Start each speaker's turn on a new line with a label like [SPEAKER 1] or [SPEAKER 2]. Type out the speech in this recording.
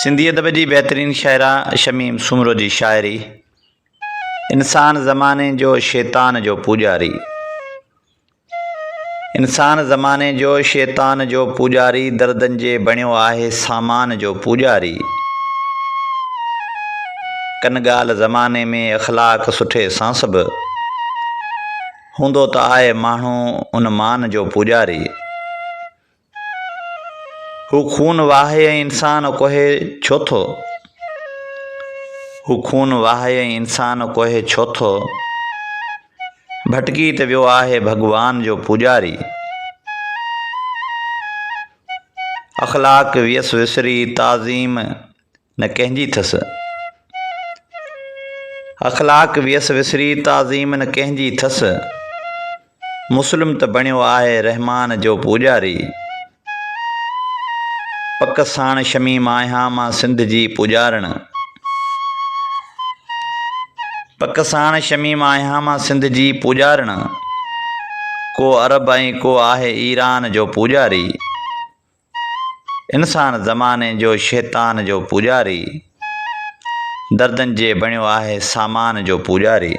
[SPEAKER 1] सिंधी अदब जी बहितरीन शाइरा शमीम सुमरो जी शाइरी। इंसान ज़माने जो शैतान जो पुजारी। इंसान ज़माने जो शैतान जो पुजारी, दर्दन जे बणियो आहे सामान जो पुजारी। कन ॻाल्हि ज़माने में अख़लाक सुठे सां सभु, हूंदो त आहे माण्हू उन मान जो पुजारी। हू खून वाहे इंसान कोहे छो थो, हू खून वाहे इंसान कोहे छो थो, भटकी त वियो आहे भगवान जो पुजारी। अख़लाक वियस विसरी ताज़ीम न कंहिंजी थस, अख़लाक वियस विसरी ताज़ीम न कंहिंजी थस, मुस्लिम त बणियो आहे रहमान जो पुजारी। पक साण शमीम आहियां मां सिंध जी पुजारण, पक साण शमीम आहियां मां सिंध जी पुजारण, को अरब ऐं को आहे ईरान जो पुजारी। इंसान ज़माने जो शैतान जो पुजारी, दर्दन जे बणियो आहे सामान जो पुजारी।